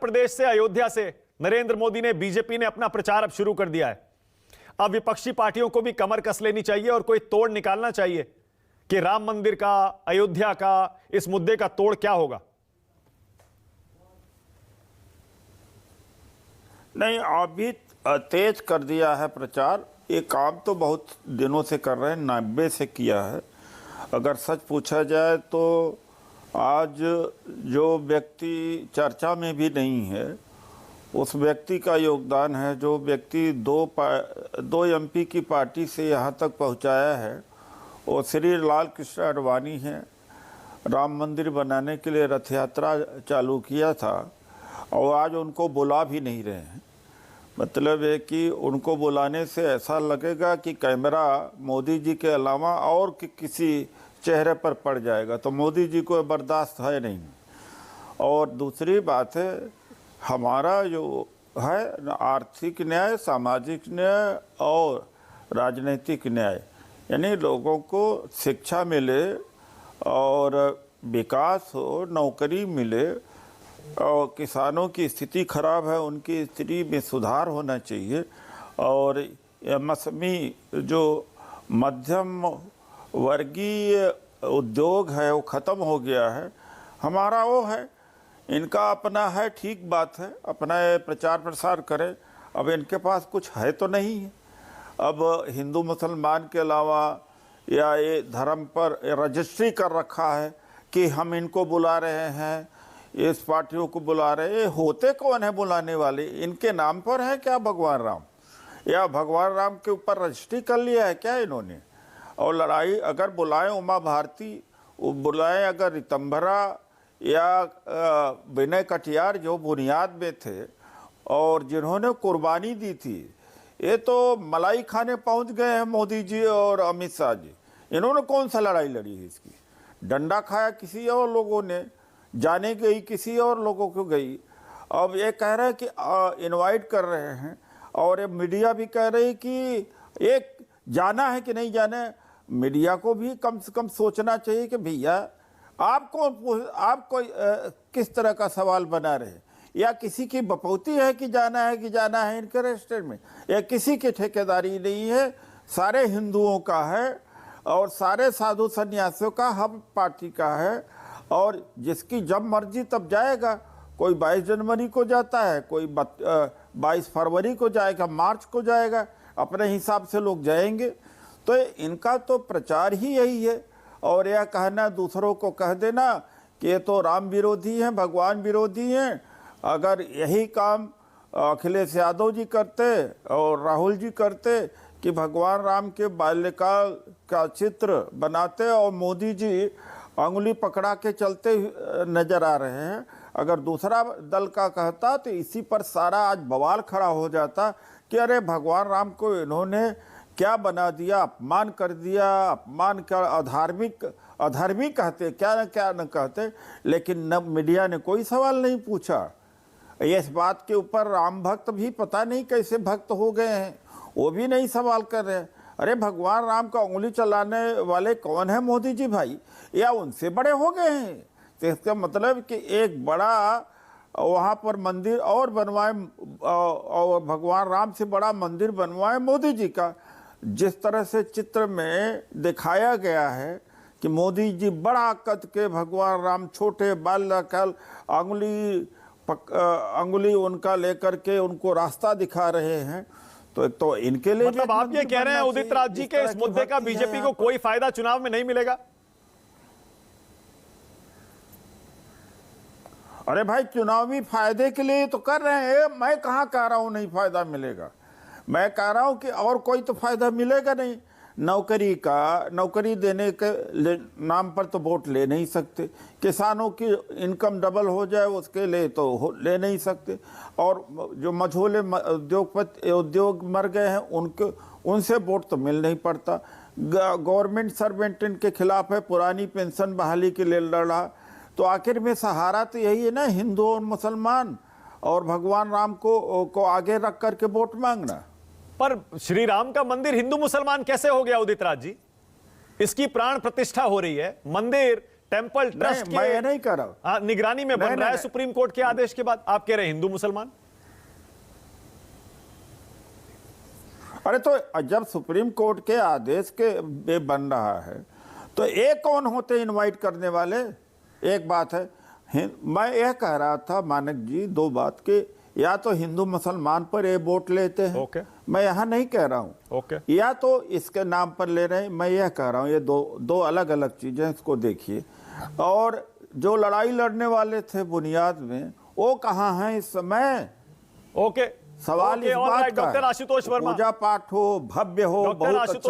प्रदेश से, अयोध्या से नरेंद्र मोदी ने, बीजेपी ने अपना प्रचार अब शुरू कर दिया है। अब विपक्षी पार्टियों को भी कमर कस लेनी चाहिए और कोई तोड़ निकालना चाहिए कि राम मंदिर का, अयोध्या का, इस मुद्दे का तोड़ क्या होगा। नहीं, अभी तेज कर दिया है प्रचार। ये काम तो बहुत दिनों से कर रहे हैं, 90 से किया है। अगर सच पूछा जाए तो आज जो व्यक्ति चर्चा में भी नहीं है उस व्यक्ति का योगदान है, जो व्यक्ति दो एमपी की पार्टी से यहाँ तक पहुँचाया है, वो श्री लाल कृष्ण आडवाणी हैं। राम मंदिर बनाने के लिए रथ यात्रा चालू किया था और आज उनको बुला भी नहीं रहे हैं। मतलब है कि उनको बुलाने से ऐसा लगेगा कि कैमरा मोदी जी के अलावा और किसी चेहरे पर पड़ जाएगा, तो मोदी जी को बर्दाश्त है नहीं। और दूसरी बात है, हमारा जो है आर्थिक न्याय, सामाजिक न्याय और राजनीतिक न्याय, यानी लोगों को शिक्षा मिले और विकास हो, नौकरी मिले, और किसानों की स्थिति खराब है उनकी स्थिति में सुधार होना चाहिए, और एमएसएमई जो मध्यम वर्गीय उद्योग है वो ख़त्म हो गया है। हमारा वो है, इनका अपना है, ठीक बात है, अपना प्रचार प्रसार करें। अब इनके पास कुछ है तो नहीं है। अब हिंदू मुसलमान के अलावा या ये धर्म पर रजिस्ट्री कर रखा है कि हम इनको बुला रहे हैं, इस पार्टियों को बुला रहे हैं। होते कौन है बुलाने वाले? इनके नाम पर है क्या भगवान राम? या भगवान राम के ऊपर रजिस्ट्री कर लिया है क्या इन्होंने? और लड़ाई अगर बुलाएं उमा भारती, बुलाएं अगर रितंभरा या विनय कटियार जो बुनियाद में थे और जिन्होंने कुर्बानी दी थी, ये तो मलाई खाने पहुंच गए हैं मोदी जी और अमित शाह जी। इन्होंने कौन सा लड़ाई लड़ी है इसकी? डंडा खाया किसी और लोगों ने, जाने गई किसी और लोगों को गई। अब ये कह रहे हैं कि इनवाइट कर रहे हैं, और ये मीडिया भी कह रही कि एक जाना है कि नहीं जाना है। मीडिया को भी कम से कम सोचना चाहिए कि भैया आपको किस तरह का सवाल बना रहे, या किसी की बपौती है कि जाना है इनके रजिस्टर में, या किसी की ठेकेदारी नहीं है, सारे हिंदुओं का है और सारे साधु सन्यासियों का, हम पार्टी का है। और जिसकी जब मर्जी तब जाएगा। कोई 22 जनवरी को जाता है, कोई 22 फरवरी को जाएगा, मार्च को जाएगा, अपने हिसाब से लोग जाएंगे। तो इनका तो प्रचार ही यही है। और यह कहना, दूसरों को कह देना कि ये तो राम विरोधी हैं, भगवान विरोधी हैं। अगर यही काम अखिलेश यादव जी करते और राहुल जी करते कि भगवान राम के बाल्यकाल का चित्र बनाते और मोदी जी अंगुली पकड़ा के चलते नजर आ रहे हैं, अगर दूसरा दल का कहता तो इसी पर सारा आज बवाल खड़ा हो जाता कि अरे भगवान राम को इन्होंने क्या बना दिया, अपमान कर दिया, अपमान का अधर्मी कहते, क्या न कहते। लेकिन न मीडिया ने कोई सवाल नहीं पूछा। इस बात के ऊपर राम भक्त भी पता नहीं कैसे भक्त हो गए हैं, वो भी नहीं सवाल कर रहे हैं। अरे भगवान राम का उंगली चलाने वाले कौन है मोदी जी भाई, या उनसे बड़े हो गए हैं? तो इसका मतलब कि एक बड़ा वहाँ पर मंदिर और बनवाए, और भगवान राम से बड़ा मंदिर बनवाए मोदी जी का। जिस तरह से चित्र में दिखाया गया है कि मोदी जी बड़ा कद के, भगवान राम छोटे बाल्यकाल, अंगुली उनका लेकर के उनको रास्ता दिखा रहे हैं। तो इनके लिए मतलब आप ये कह रहे हैं उदित राज जी के इस मुद्दे का बीजेपी को कोई फायदा चुनाव में नहीं मिलेगा? अरे भाई, चुनावी फायदे के लिए तो कर रहे हैं। मैं कहाँ कह रहा हूँ नहीं फायदा मिलेगा, मैं कह रहा हूँ कि और कोई तो फायदा मिलेगा नहीं। नौकरी देने के नाम पर तो वोट ले नहीं सकते। किसानों की इनकम डबल हो जाए उसके लिए तो ले नहीं सकते। और जो मझोले उद्योग मर गए हैं उनसे वोट तो मिल नहीं पड़ता। गवर्नमेंट सर्वेंट इनके खिलाफ है, पुरानी पेंशन बहाली के लिए लड़ा। तो आखिर में सहारा तो यही है ना, हिंदू और मुसलमान, और भगवान राम को आगे रख करके वोट मांगना। पर श्री राम का मंदिर हिंदू मुसलमान कैसे हो गया उदित राज जी? इसकी प्राण प्रतिष्ठा हो रही है, मंदिर टेंपल ट्रस्ट मैं ये नहीं कर रहा हूं। निगरानी में बन रहा है सुप्रीम कोर्ट के आदेश के बाद। आप कह रहे हैं हिंदू मुसलमान। अरे तो जब सुप्रीम कोर्ट के आदेश के बन रहा है तो एक कौन होते इनवाइट करने वाले? एक बात है, मैं यह कह रहा था मानक जी दो बात के, या तो हिंदू मुसलमान पर ये वोट लेते हैं, ओके। मैं यहाँ नहीं कह रहा हूँ, ओके। या तो इसके नाम पर ले रहे हैं, मैं यह कह रहा हूँ। ये दो अलग अलग चीजें, इसको देखिए। और जो लड़ाई लड़ने वाले थे बुनियाद में, वो कहाँ हैं इस समय? ओके, सवाल इस बात का डॉक्टर है, आशुतोष वर्मा, पूजा पाठ हो, भव्य हो, डॉक्टर बहुत आशुतोष अच्छा